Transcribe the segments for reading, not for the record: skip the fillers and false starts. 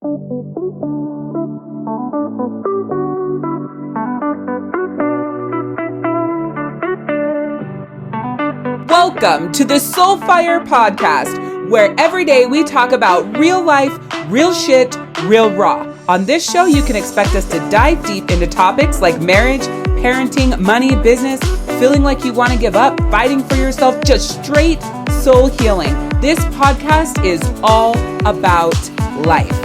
Welcome to the Soulfire Podcast, where every day we talk about real life, real shit, real raw. On this show, you can expect us to dive deep into topics like marriage, parenting, money, business, feeling like you want to give up, fighting for yourself, just straight soul healing. This podcast is all about life.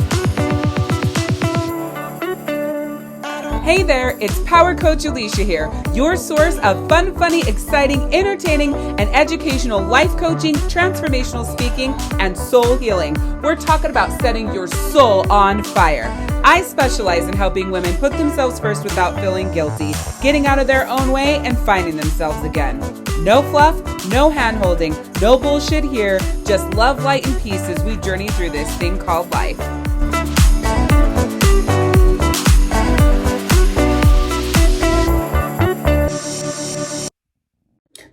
Hey there, it's Power Coach Alishia here, your source of fun, funny, exciting, entertaining, and educational life coaching, transformational speaking, and soul healing. We're talking about setting your soul on fire. I specialize in helping women put themselves first without feeling guilty, getting out of their own way, and finding themselves again. No fluff, no hand-holding, no bullshit here, just love, light, and peace as we journey through this thing called life.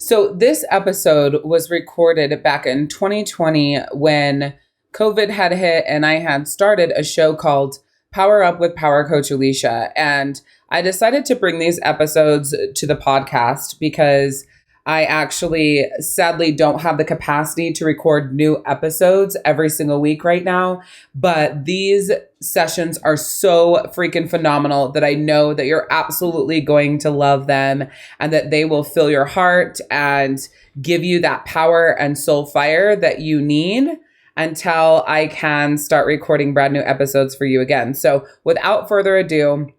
So this episode was recorded back in 2020 when COVID had hit and I had started a show called Power Up with Power Coach Alishia. And I decided to bring these episodes to the podcast because I actually sadly don't have the capacity to record new episodes every single week right now. But these sessions are so freaking phenomenal that I know that you're absolutely going to love them and that they will fill your heart and give you that power and soul fire that you need until I can start recording brand new episodes for you again. So without further ado,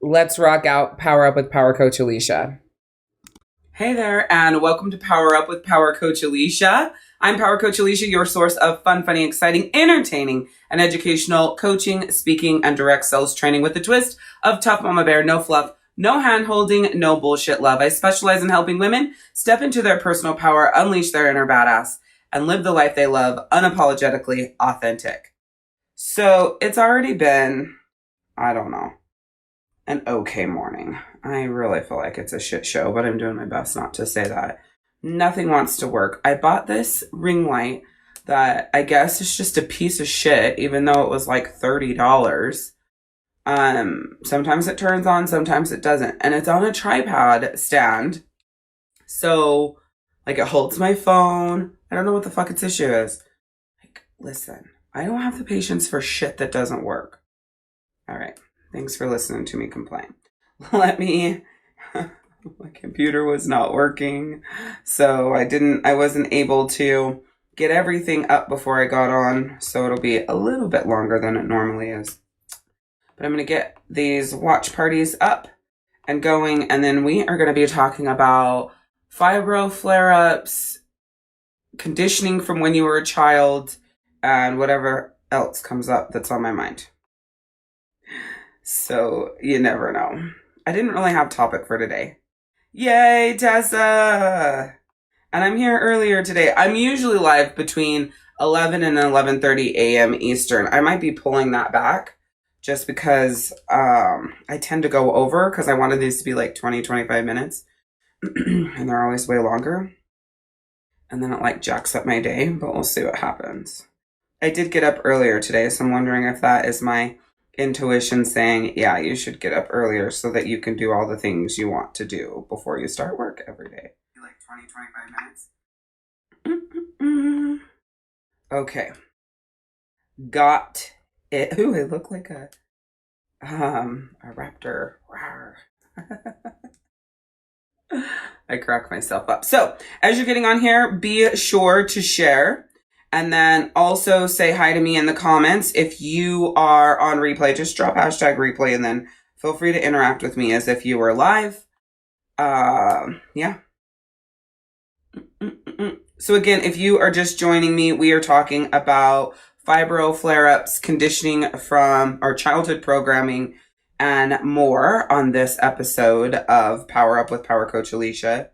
let's rock out Power Up with Power Coach Alishia. Hey there, and welcome to Power Up with Power Coach Alishia. I'm Power Coach Alishia, your source of fun, funny, exciting, entertaining, and educational coaching, speaking, and direct sales training with a twist of tough mama bear, no fluff, no hand-holding, no bullshit love. I specialize in helping women step into their personal power, unleash their inner badass, and live the life they love, unapologetically authentic. So it's already been, I don't know, an okay morning. I really feel like it's a shit show, but I'm doing my best not to say that. Nothing wants to work. I bought this ring light that I guess is just a piece of shit, even though it was like $30. Sometimes it turns on, sometimes it doesn't. And it's on a tripod stand. So, like, it holds my phone. I don't know what the fuck its issue is. Like, listen, I don't have the patience for shit that doesn't work. All right. Thanks for listening to me complain. My computer was not working, so I wasn't able to get everything up before I got on, so it'll be a little bit longer than it normally is. But I'm going to get these watch parties up and going, and then we are going to be talking about fibro, flare-ups, conditioning from when you were a child, and whatever else comes up that's on my mind. So you never know. I didn't really have a topic for today. Yay, Tessa! And I'm here earlier today. I'm usually live between 11 and 11:30 a.m. Eastern. I might be pulling that back just because I tend to go over because I wanted these to be like 20, 25 minutes. And they're always way longer. And then it like jacks up my day, but we'll see what happens. I did get up earlier today, so I'm wondering if that is my intuition saying, yeah, you should get up earlier so that you can do all the things you want to do before you start work every day. Like 20, 25 minutes. Okay. Got it. Ooh, I look like a raptor. I crack myself up. So, as you're getting on here, be sure to share. And then also say hi to me in the comments. If you are on replay, just drop hashtag replay and then feel free to interact with me as if you were live. Yeah. So again, if you are just joining me, we are talking about fibro, flare-ups, conditioning from our childhood programming, and more on this episode of Power Up with Power Coach Alishia.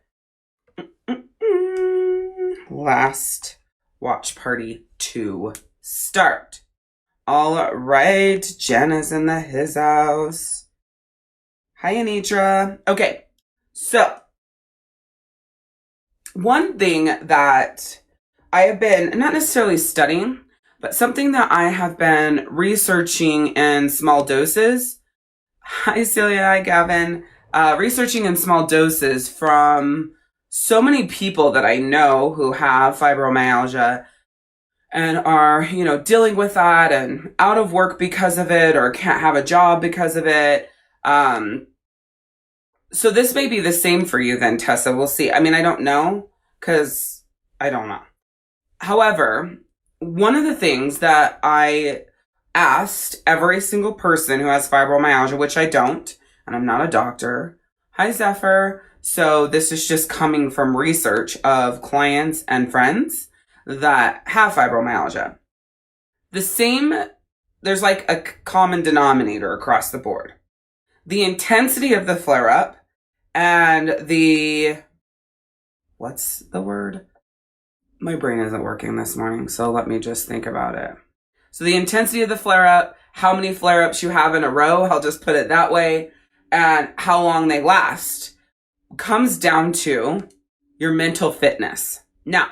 Last watch party to start. All right, Jenna's in his house. Hi, Anitra. Okay, so one thing that I have been not necessarily studying, but something that I have been researching in small doses. Hi, Celia. Hi, Gavin. Researching in small doses from so many people that I know who have fibromyalgia and are, dealing with that and out of work because of it or can't have a job because of it. So this may be the same for you then, Tessa. We'll see. I mean, I don't know because I don't know. However, one of the things that I asked every single person who has fibromyalgia, which I don't, and I'm not a doctor. Hi, Zephyr. So this is just coming from research of clients and friends that have fibromyalgia. There's like a common denominator across the board. The intensity of the flare-up and what's the word? My brain isn't working this morning, so let me just think about it. So the intensity of the flare-up, how many flare-ups you have in a row, I'll just put it that way, and how long they last comes down to your mental fitness. Now,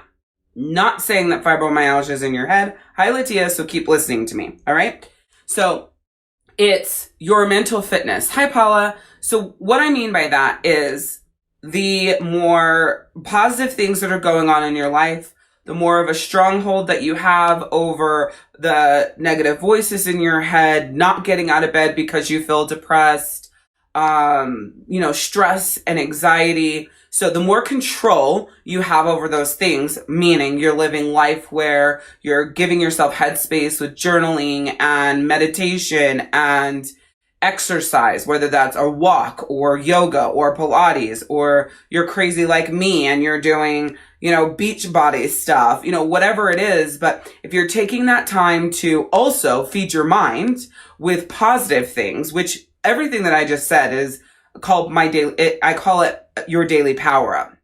not saying that fibromyalgia is in your head. Hi, Latia, so keep listening to me, all right? So it's your mental fitness. Hi, Paula. So what I mean by that is the more positive things that are going on in your life, the more of a stronghold that you have over the negative voices in your head, not getting out of bed because you feel depressed, stress and anxiety. So the more control you have over those things, meaning you're living life where you're giving yourself headspace with journaling and meditation and exercise, whether that's a walk or yoga or Pilates, or you're crazy like me and you're doing, beach body stuff, whatever it is. But if you're taking that time to also feed your mind with positive things, which everything that I just said is called I call it your daily power up.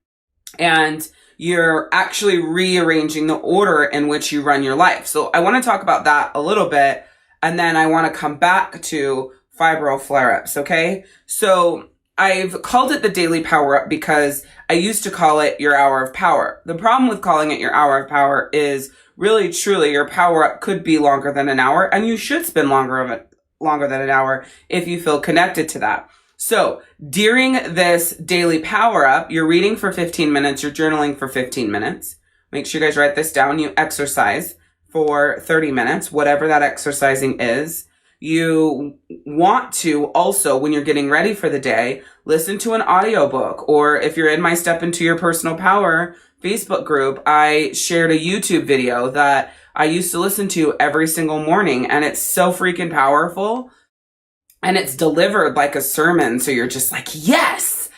And you're actually rearranging the order in which you run your life. So I want to talk about that a little bit. And then I want to come back to fibro flare-ups, okay? So I've called it the daily power up because I used to call it your hour of power. The problem with calling it your hour of power is really, truly, your power up could be longer than an hour, and you should spend longer than an hour if you feel connected to that. So during this daily power up, you're reading for 15 minutes, you're journaling for 15 minutes. Make sure you guys write this down. You exercise for 30 minutes, whatever that exercising is. You want to also, when you're getting ready for the day, listen to an audiobook, or if you're in my Step Into Your Personal Power Facebook group, I shared a YouTube video that I used to listen to every single morning, and it's so freaking powerful, and it's delivered like a sermon. So you're just like, yes,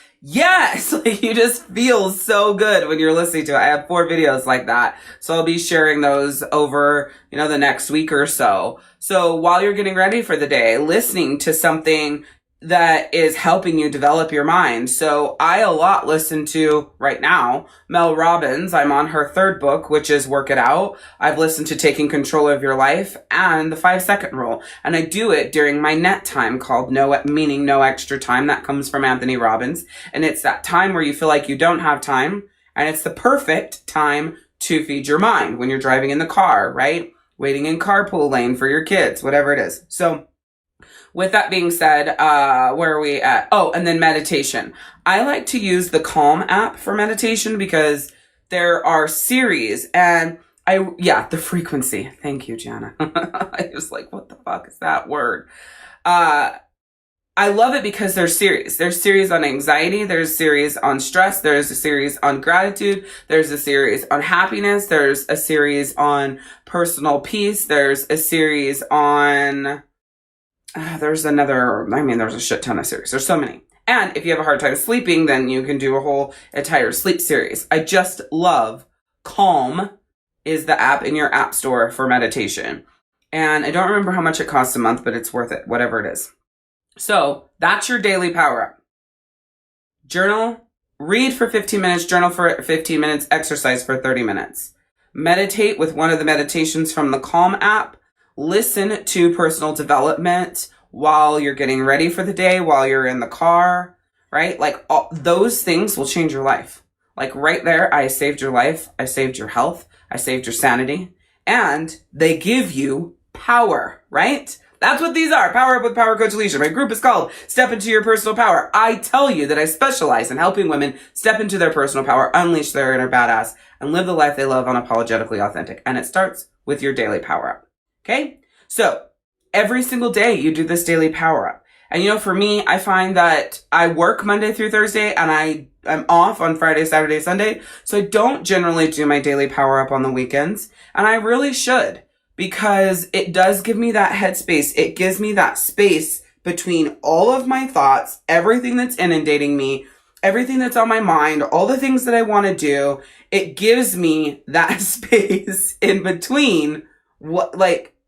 like you just feel so good when you're listening to it. I have 4 videos like that. So I'll be sharing those over, the next week or so. So while you're getting ready for the day, listening to something that is helping you develop your mind. So I a lot listen to right now, Mel Robbins. I'm on her 3rd book, which is Work It Out. I've listened to Taking Control of Your Life and the 5-second rule. And I do it during my net time called no extra time. That comes from Anthony Robbins. And it's that time where you feel like you don't have time. And it's the perfect time to feed your mind when you're driving in the car, right? Waiting in carpool lane for your kids, whatever it is. So with that being said, where are we at? Oh, and then meditation. I like to use the Calm app for meditation because there are series and the frequency. Thank you, Jana. I was like, what the fuck is that word? I love it because there's series. There's series on anxiety. There's series on stress. There's a series on gratitude. There's a series on happiness. There's a series on personal peace. There's a series on... there's a shit ton of series. There's so many. And if you have a hard time sleeping, then you can do a whole entire sleep series. I just love Calm is the app in your app store for meditation. And I don't remember how much it costs a month, but it's worth it, whatever it is. So that's your daily power up. Journal, read for 15 minutes, journal for 15 minutes, exercise for 30 minutes. Meditate with one of the meditations from the Calm app. Listen to personal development while you're getting ready for the day, while you're in the car, right? Like those things will change your life. Like right there, I saved your life. I saved your health. I saved your sanity. and they give you power, right? That's what these are. Power Up with Power Coach Alishia. My group is called Step Into Your Personal Power. I tell you that I specialize in helping women step into their personal power, unleash their inner badass, and live the life they love unapologetically authentic. And it starts with your daily power up. Okay? So every single day you do this daily power up. And for me, I find that I work Monday through Thursday and I'm off on Friday, Saturday, Sunday. So I don't generally do my daily power up on the weekends. And I really should, because it does give me that headspace. It gives me that space between all of my thoughts, everything that's inundating me, everything that's on my mind, all the things that I want to do. It gives me that space in between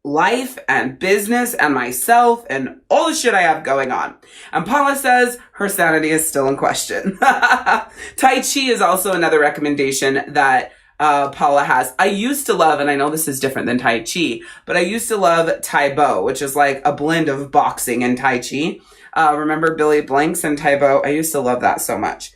life and business and myself and all the shit I have going on. And Paula says her sanity is still in question. Tai Chi is also another recommendation that Paula has. I used to love, and I know this is different than Tai Chi, but I used to love Tai Bo, which is like a blend of boxing and Tai Chi. Remember Billy Blanks and Tai Bo? I used to love that so much.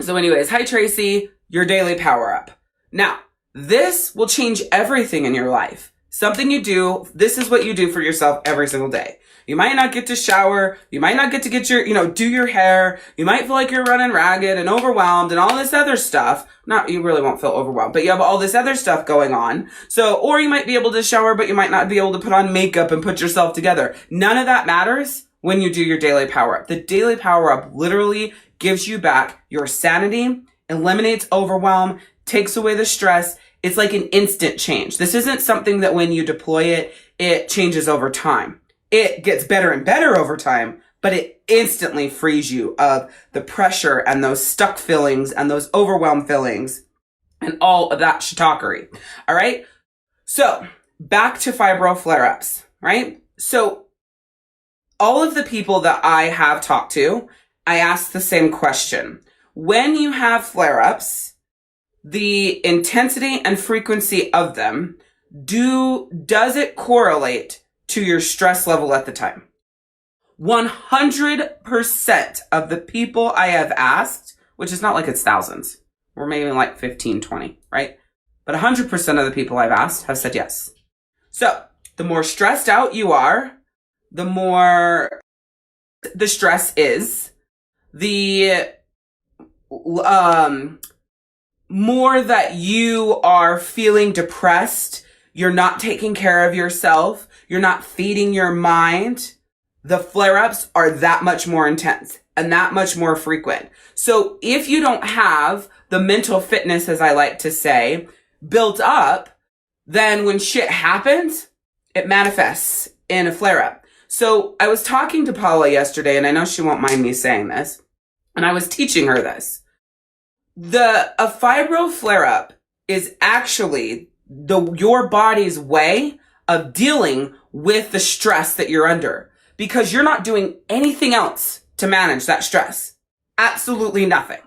So anyways, hi Tracy, your daily power up. Now, this will change everything in your life. Something you do, this is what you do for yourself every single day. You might not get to shower. You might not get to get your, do your hair. You might feel like you're running ragged and overwhelmed and all this other stuff. You really won't feel overwhelmed, but you have all this other stuff going on. Or you might be able to shower, but you might not be able to put on makeup and put yourself together. None of that matters when you do your daily power up. The daily power up literally gives you back your sanity, eliminates overwhelm, takes away the stress. It's like an instant change. This isn't something that when you deploy it, it changes over time. It gets better and better over time, but it instantly frees you of the pressure and those stuck feelings and those overwhelmed feelings and all of that shiitake. All right. So back to fibro flare-ups, right? So all of the people that I have talked to, I ask the same question. When you have flare-ups, the intensity and frequency of them, does it correlate to your stress level at the time? 100% of the people I have asked, which is not like it's thousands, or maybe like 15, 20, right? But 100% of the people I've asked have said yes. So the more stressed out you are, the more the stress is, the more that you are feeling depressed, you're not taking care of yourself, you're not feeding your mind, the flare-ups are that much more intense and that much more frequent. So if you don't have the mental fitness, as I like to say, built up, then when shit happens, it manifests in a flare-up. So I was talking to Paula yesterday, and I know she won't mind me saying this, and I was teaching her this. A fibro flare-up is actually your body's way of dealing with the stress that you're under, because you're not doing anything else to manage that stress. Absolutely nothing.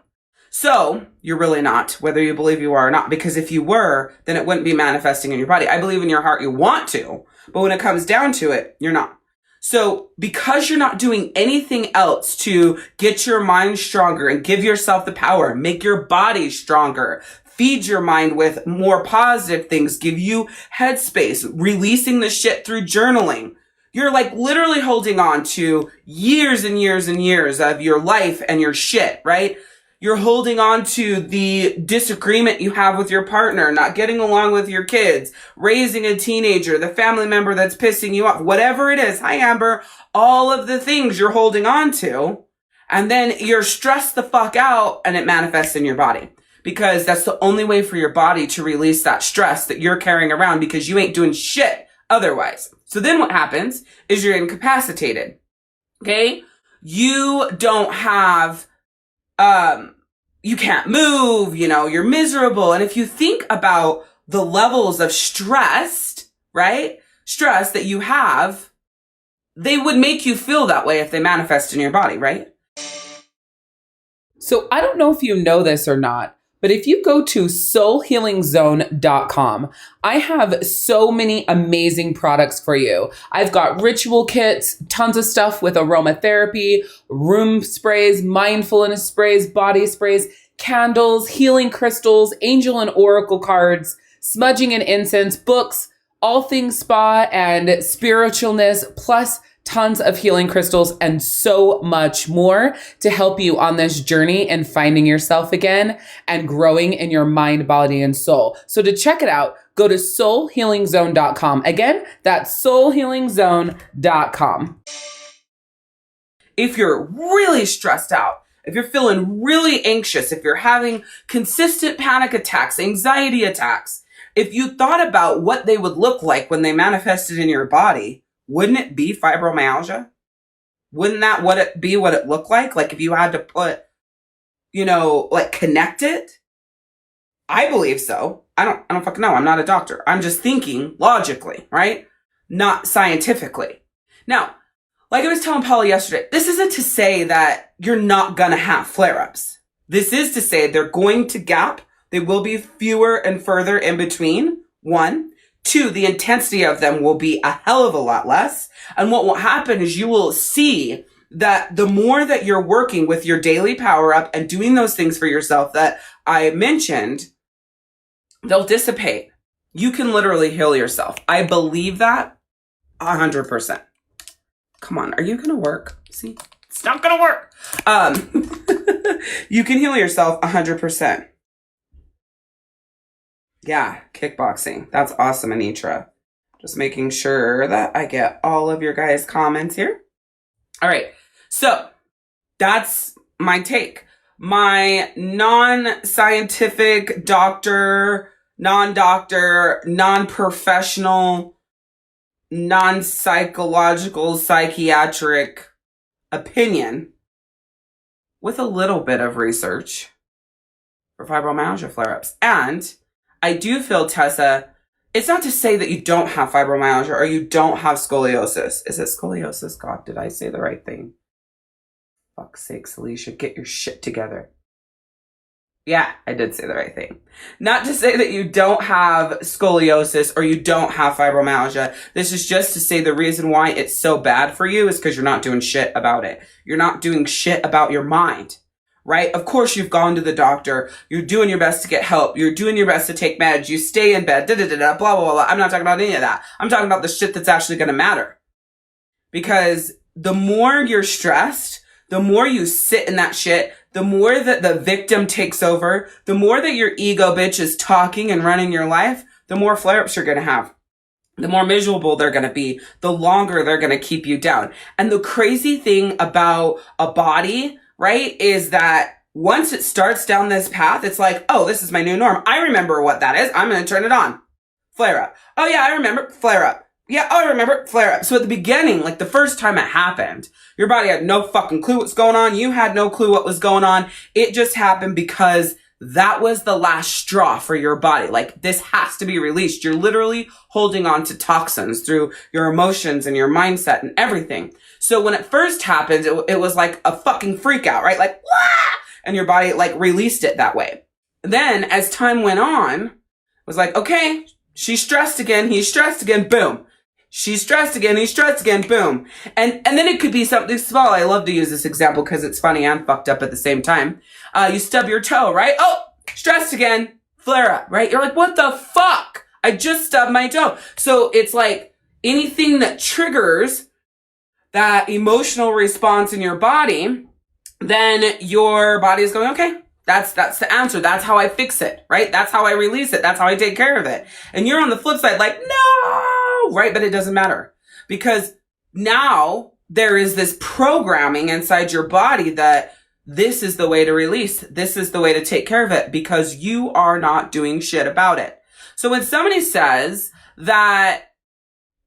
So you're really not, whether you believe you are or not, because if you were, then it wouldn't be manifesting in your body. I believe in your heart you want to, but when it comes down to it, you're not. So because you're not doing anything else to get your mind stronger and give yourself the power, make your body stronger, feed your mind with more positive things, give you headspace, releasing the shit through journaling. You're like literally holding on to years and years and years of your life and your shit, right? You're holding on to the disagreement you have with your partner, not getting along with your kids, raising a teenager, the family member that's pissing you off, whatever it is. Hi, Amber. All of the things you're holding on to. And then you're stressed the fuck out and it manifests in your body, because that's the only way for your body to release that stress that you're carrying around, because you ain't doing shit otherwise. So then what happens is you're incapacitated. Okay. You don't have, you can't move, you're miserable. And if you think about the levels of stress, right? Stress that you have, they would make you feel that way if they manifest in your body, right? So I don't know if you know this or not, but if you go to soulhealingzone.com, I have so many amazing products for you. I've got ritual kits, tons of stuff with aromatherapy, room sprays, mindfulness sprays, body sprays, candles, healing crystals, angel and oracle cards, smudging and incense, books, all things spa and spiritualness, plus tons of healing crystals and so much more to help you on this journey and finding yourself again and growing in your mind, body, and soul. So to check it out, go to soulhealingzone.com. Again, that's soulhealingzone.com. If you're really stressed out, if you're feeling really anxious, if you're having consistent panic attacks, anxiety attacks, if you thought about what they would look like when they manifested in your body, wouldn't it be fibromyalgia? Wouldn't that be what it looked like? Like if you had to put, connect it? I believe so. I don't fucking know. I'm not a doctor. I'm just thinking logically, right? Not scientifically. Now, like I was telling Paula yesterday, this isn't to say that you're not gonna have flare-ups. This is to say they're going to gap. They will be fewer and further in between. 1. 2, the intensity of them will be a hell of a lot less. And what will happen is you will see that the more that you're working with your daily power up and doing those things for yourself that I mentioned, they'll dissipate. You can literally heal yourself. I believe that 100%. Come on, are you going to work? See, it's not going to work. You can heal yourself 100%. Yeah, kickboxing. That's awesome, Anitra. Just making sure that I get all of your guys' comments here. All right, so that's my take. My non-scientific doctor, non-doctor, non-professional, non-psychological, psychiatric opinion with a little bit of research for fibromyalgia flare-ups. And I do feel, Tessa, it's not to say that you don't have fibromyalgia or you don't have scoliosis. Is it scoliosis? God, did I say the right thing? Fuck's sakes, Alicia, get your shit together. Yeah, I did say the right thing. Not to say that you don't have scoliosis or you don't have fibromyalgia. This is just to say the reason why it's so bad for you is because you're not doing shit about it. You're not doing shit about your mind. Right? Of course, you've gone to the doctor. You're doing your best to get help. You're doing your best to take meds. You stay in bed, blah, blah, blah. I'm not talking about any of that. I'm talking about the shit that's actually going to matter. Because the more you're stressed, the more you sit in that shit, the more that the victim takes over, the more that your ego bitch is talking and running your life, the more flare-ups you're going to have. The more miserable they're going to be, the longer they're going to keep you down. And the crazy thing about a body, right, is that once it starts down this path, it's like, oh, this is my new norm. I remember what that is. I'm going to turn it on. Flare up. Oh yeah, I remember. Flare up. Yeah, I remember. Flare up. So at the beginning, like the first time it happened, your body had no fucking clue what's going on. You had no clue what was going on. It just happened because that was the last straw for your body. Like, this has to be released. You're literally holding on to toxins through your emotions and your mindset and everything. So when it first happened, it was like a fucking freak out, right? Like, wah! And your body like released it that way. Then as time went on, it was like, okay, she's stressed again. He's stressed again. Boom. She's stressed again. He's stressed again. Boom. And then it could be something small. I love to use this example because it's funny and fucked up at the same time. You stub your toe, right? Oh, stressed again. Flare up, right? You're like, what the fuck? I just stubbed my toe. So it's like anything that triggers that emotional response in your body, then your body is going, okay, that's the answer. That's how I fix it, right? That's how I release it. That's how I take care of it. And you're on the flip side like, no, right? But it doesn't matter because now there is this programming inside your body that this is the way to release. This is the way to take care of it because you are not doing shit about it. So when somebody says that,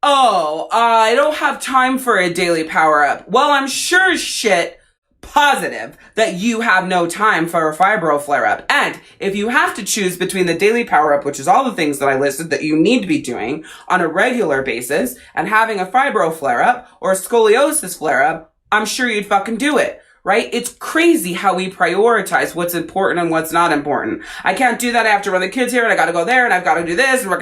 oh, I don't have time for a daily power up. Well, I'm sure as shit positive that you have no time for a fibro flare up. And if you have to choose between the daily power up, which is all the things that I listed that you need to be doing on a regular basis, and having a fibro flare up or a scoliosis flare up, I'm sure you'd fucking do it. Right? It's crazy how we prioritize what's important and what's not important. I can't do that. I have to run the kids here and I gotta go there and I've got to do this and blah,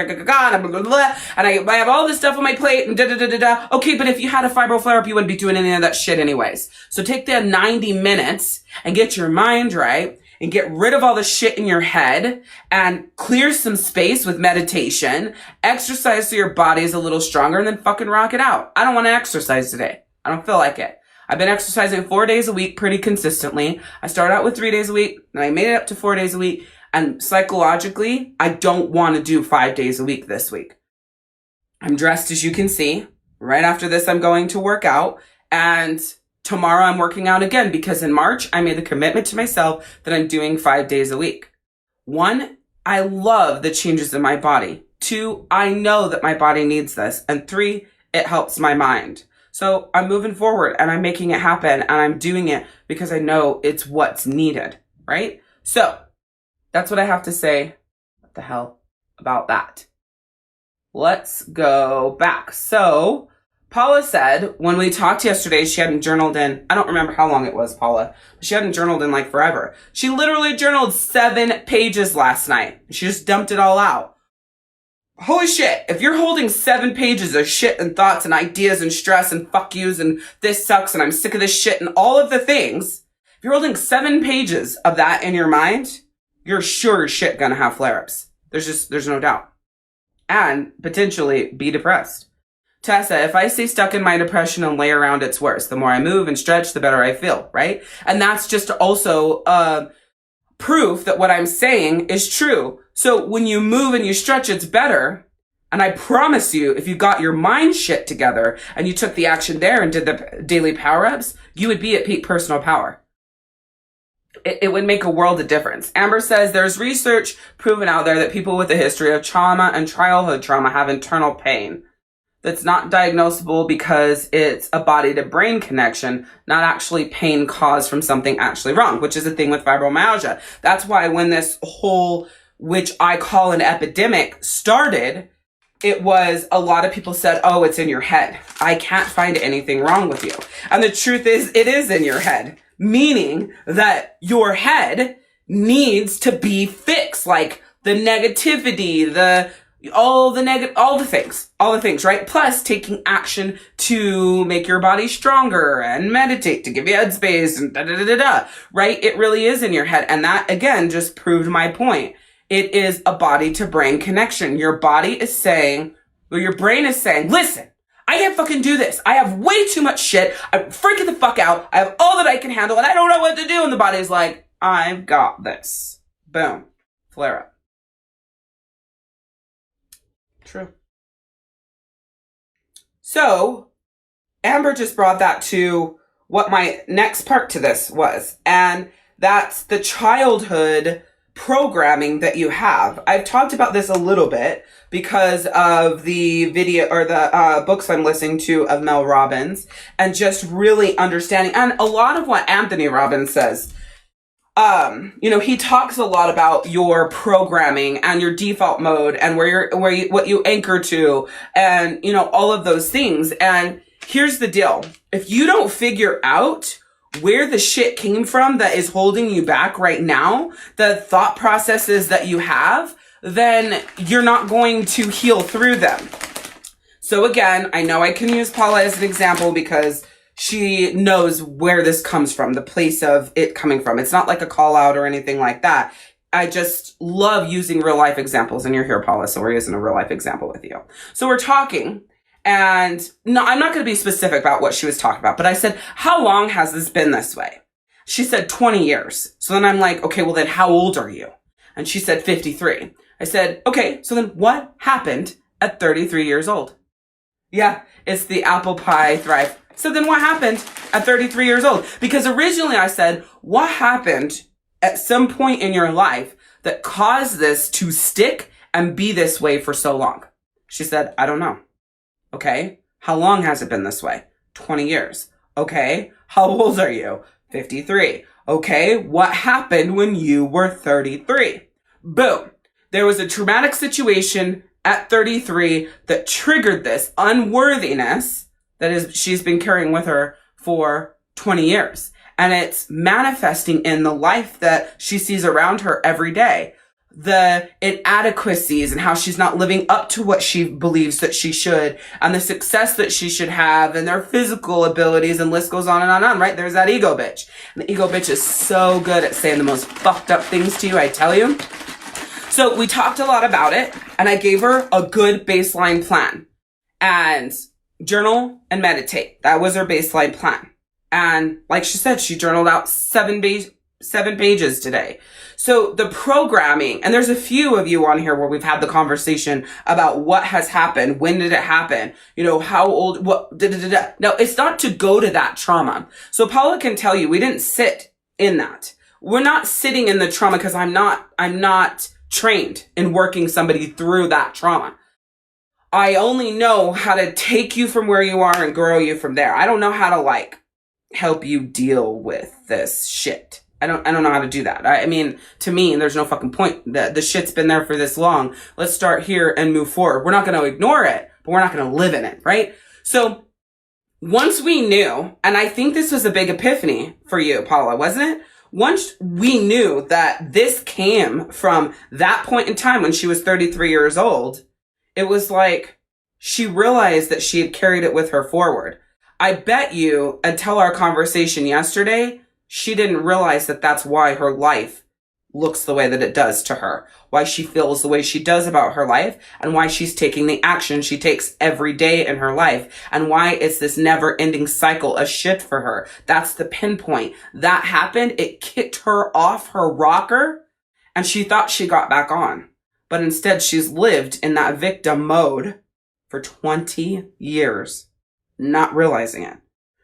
blah, blah, and I have all this stuff on my plate and da da da da da. Okay, but if you had a fibro flare up, you wouldn't be doing any of that shit anyways. So take the 90 minutes and get your mind right and get rid of all the shit in your head and clear some space with meditation, exercise so your body is a little stronger, and then fucking rock it out. I don't want to exercise today. I don't feel like it. I've been exercising 4 days a week pretty consistently. I started out with 3 days a week, and I made it up to 4 days a week. And psychologically, I don't want to do 5 days a week this week. I'm dressed, as you can see. Right after this, I'm going to work out. And tomorrow I'm working out again, because in March, I made the commitment to myself that I'm doing 5 days a week. 1, I love the changes in my body. 2, I know that my body needs this. And 3, it helps my mind. So I'm moving forward and I'm making it happen, and I'm doing it because I know it's what's needed, right? So that's what I have to say. What the hell about that? Let's go back. So Paula said when we talked yesterday, she hadn't journaled in, I don't remember how long it was, Paula, but she hadn't journaled in like forever. She literally journaled 7 pages last night. She just dumped it all out. Holy shit. If you're holding 7 pages of shit and thoughts and ideas and stress and fuck yous and this sucks and I'm sick of this shit and all of the things, if you're holding 7 pages of that in your mind, you're sure as shit gonna have flare-ups. There's no doubt. And potentially be depressed. Tessa, if I stay stuck in my depression and lay around, it's worse. The more I move and stretch, the better I feel, right? And that's just also proof that what I'm saying is true. So when you move and you stretch, it's better. And I promise you, if you got your mind shit together and you took the action there and did the daily power-ups, you would be at peak personal power. It would make a world of difference. Amber says there's research proven out there that people with a history of trauma and childhood trauma have internal pain that's not diagnosable because it's a body to brain connection, not actually pain caused from something actually wrong, which is the thing with fibromyalgia. That's why when this whole, which I call an epidemic, started, it was a lot of people said, oh, it's in your head. I can't find anything wrong with you. And the truth is, it is in your head. Meaning that your head needs to be fixed, like the negativity, all the things, right? Plus taking action to make your body stronger and meditate to give you headspace and right? It really is in your head. And that again, just proved my point. It is a body to brain connection. Your body is saying, or your brain is saying, listen, I can't fucking do this. I have way too much shit. I'm freaking the fuck out. I have all that I can handle and I don't know what to do. And the body's like, I've got this. Boom. Flare up. True. So Amber just brought that to what my next part to this was. And that's the childhood programming that you have. I've talked about this a little bit because of the video or the books I'm listening to of Mel Robbins, and just really understanding, and a lot of what Anthony Robbins says. He talks a lot about your programming and your default mode and what you anchor to, and all of those things. And here's the deal: if you don't figure out where the shit came from that is holding you back right now, the thought processes that you have, then you're not going to heal through them. So again, I know I can use Paula as an example because she knows where this comes from, the place of it coming from. It's not like a call out or anything like that. I just love using real life examples, and you're here, Paula, so we're using a real life example with you. So we're talking, and no, I'm not going to be specific about what she was talking about, but I said, how long has this been this way? She said 20 years. So then I'm like, okay, well then how old are you? And she said 53. I said, okay, so then what happened at 33 years old? Yeah, it's the apple pie thrive. So then what happened at 33 years old? Because originally I said, what happened at some point in your life that caused this to stick and be this way for so long? She said, I don't know. Okay. How long has it been this way? 20 years. Okay. How old are you? 53. Okay. What happened when you were 33? Boom. There was a traumatic situation at 33 that triggered this unworthiness that she's been carrying with her for 20 years. And it's manifesting in the life that she sees around her every day. the inadequacies and how she's not living up to what she believes that she should, and the success that she should have, and their physical abilities, and list goes on and on and on, right? There's that ego bitch. And the ego bitch is so good at saying the most fucked up things to you, I tell you. So we talked a lot about it, and I gave her a good baseline plan. And journal and meditate. That was her baseline plan. And like she said, she journaled out 7 pages today. So the programming, and there's a few of you on here where we've had the conversation about what has happened, when did it happen, how old, what, da-da-da-da. Now, it's not to go to that trauma. So Paula can tell you, we didn't sit in that. We're not sitting in the trauma because I'm not trained in working somebody through that trauma. I only know how to take you from where you are and grow you from there. I don't know how to help you deal with this shit. I don't know how to do that. I mean, to me, there's no fucking point. The shit's been there for this long. Let's start here and move forward. We're not going to ignore it, but we're not going to live in it, right? So once we knew, and I think this was a big epiphany for you, Paula, wasn't it? Once we knew that this came from that point in time when she was 33 years old, it was like she realized that she had carried it with her forward. I bet you, until our conversation yesterday, she didn't realize that that's why her life looks the way that it does to her, why she feels the way she does about her life, and why she's taking the action she takes every day in her life, and why it's this never-ending cycle of shit for her. That's the pinpoint. That happened, it kicked her off her rocker, and she thought she got back on. But instead, she's lived in that victim mode for 20 years, not realizing it.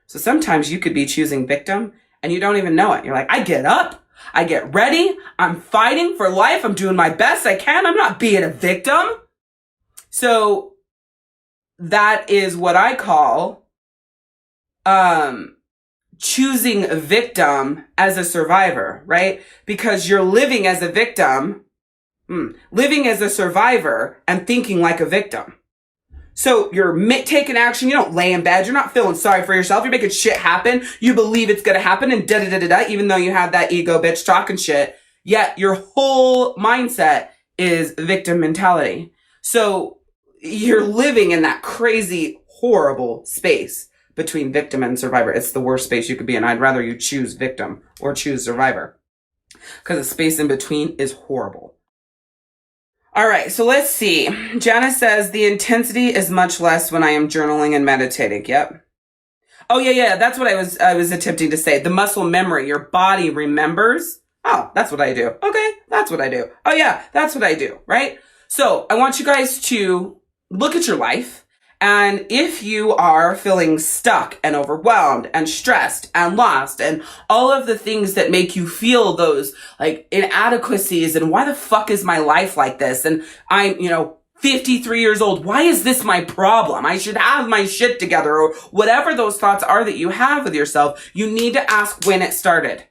So sometimes you could be choosing victim and you don't even know it. You're like, I get up, I get ready, I'm fighting for life, I'm doing my best I can, I'm not being a victim. So that is what I call choosing a victim as a survivor, right? Because you're living as a victim, living as a survivor and thinking like a victim. So you're taking action. You don't lay in bed. You're not feeling sorry for yourself. You're making shit happen. You believe it's going to happen and da-da-da-da-da, even though you have that ego bitch talking shit. Yet your whole mindset is victim mentality. So you're living in that crazy, horrible space between victim and survivor. It's the worst space you could be in. I'd rather you choose victim or choose survivor, because the space in between is horrible. All right, so let's see. Jana says the intensity is much less when I am journaling and meditating. Yep. Oh yeah. That's what I was attempting to say. The muscle memory, your body remembers. Oh, that's what I do. Okay, that's what I do. Oh yeah, that's what I do. Right. So I want you guys to look at your life. And if you are feeling stuck and overwhelmed and stressed and lost and all of the things that make you feel those inadequacies and why the fuck is my life like this? And I'm, 53 years old. Why is this my problem? I should have my shit together, or whatever those thoughts are that you have with yourself. You need to ask when it started.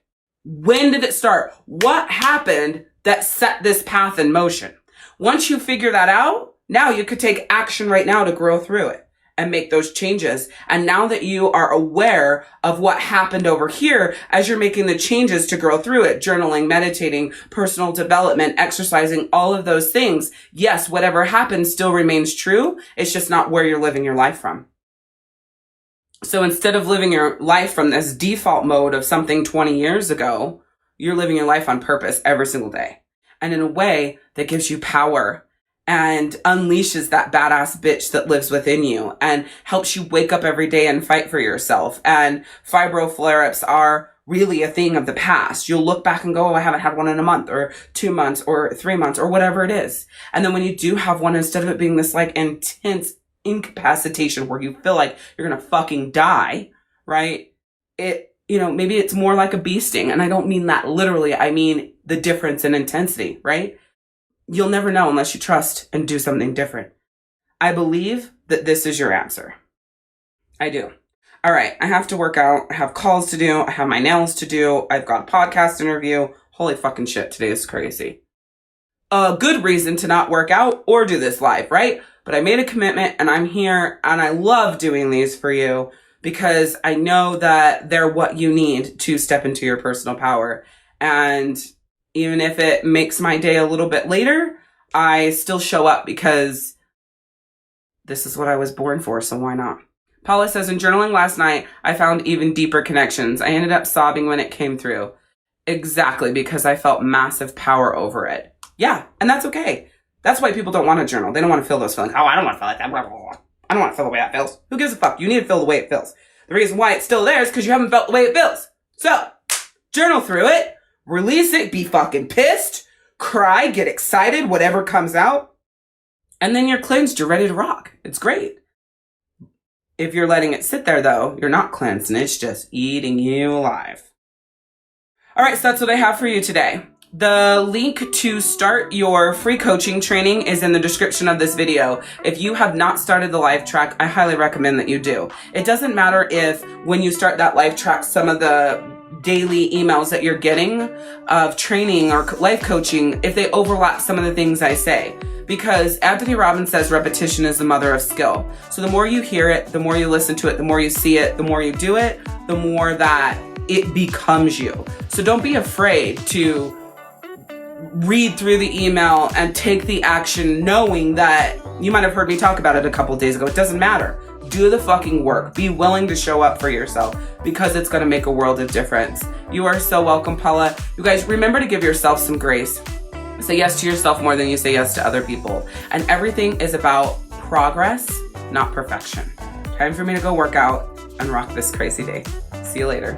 When did it start? What happened that set this path in motion? Once you figure that out, now you could take action right now to grow through it and make those changes. And now that you are aware of what happened over here, as you're making the changes to grow through it, journaling, meditating, personal development, exercising, all of those things, yes, whatever happens still remains true. It's just not where you're living your life from. So instead of living your life from this default mode of something 20 years ago, you're living your life on purpose every single day. And in a way that gives you power and unleashes that badass bitch that lives within you and helps you wake up every day and fight for yourself. And fibro flare-ups are really a thing of the past. You'll look back and go, oh, I haven't had one in a month or 2 months or 3 months or whatever it is. And then when you do have one, instead of it being this intense incapacitation where you feel like you're going to fucking die, right? Maybe it's more like a bee sting. And I don't mean that literally. I mean the difference in intensity, right? You'll never know unless you trust and do something different. I believe that this is your answer. I do. All right. I have to work out. I have calls to do. I have my nails to do. I've got a podcast interview. Holy fucking shit. Today is crazy. A good reason to not work out or do this live, right? But I made a commitment and I'm here and I love doing these for you because I know that they're what you need to step into your personal power. And Even if it makes my day a little bit later, I still show up because this is what I was born for, so why not? Paula says, in journaling last night, I found even deeper connections. I ended up sobbing when it came through. Exactly, because I felt massive power over it. Yeah, and that's okay. That's why people don't want to journal. They don't want to feel those feelings. Oh, I don't want to feel like that. Blah, blah, blah. I don't want to feel the way that feels. Who gives a fuck? You need to feel the way it feels. The reason why it's still there is because you haven't felt the way it feels. So, journal through it, release it, be fucking pissed, cry, get excited, whatever comes out, and then you're cleansed, you're ready to rock. It's great. If you're letting it sit there, though, you're not cleansed, and it's just eating you alive. All right, so that's what I have for you today. The link to start your free coaching training is in the description of this video. If you have not started the life track, I highly recommend that you do. It doesn't matter if when you start that life track, some of the daily emails that you're getting of training or life coaching, if they overlap some of the things I say. Because Anthony Robbins says repetition is the mother of skill. So the more you hear it, the more you listen to it, the more you see it, the more you do it, the more that it becomes you. So don't be afraid to read through the email and take the action knowing that you might have heard me talk about it a couple days ago. It doesn't matter. Do the fucking work. Be willing to show up for yourself because it's going to make a world of difference. You are so welcome, Paula. You guys, remember to give yourself some grace. Say yes to yourself more than you say yes to other people. And everything is about progress, not perfection. Time for me to go work out and rock this crazy day. See you later.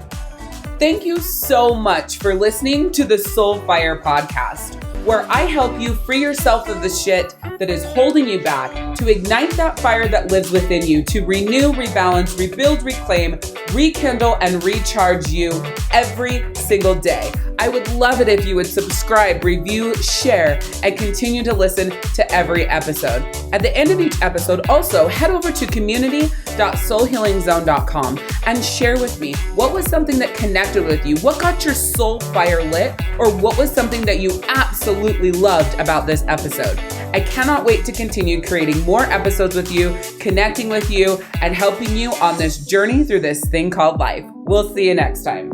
Thank you so much for listening to the Soul Fire podcast, where I help you free yourself of the shit that is holding you back, to ignite that fire that lives within you, to renew, rebalance, rebuild, reclaim, rekindle, and recharge you every single day. I would love it if you would subscribe, review, share, and continue to listen to every episode. At the end of each episode, also head over to community.soulhealingzone.com and share with me what was something that connected with you, what got your soul fire lit, or what was something that you absolutely loved about this episode. I cannot wait to continue creating more episodes with you, connecting with you, and helping you on this journey through this thing called life. We'll see you next time.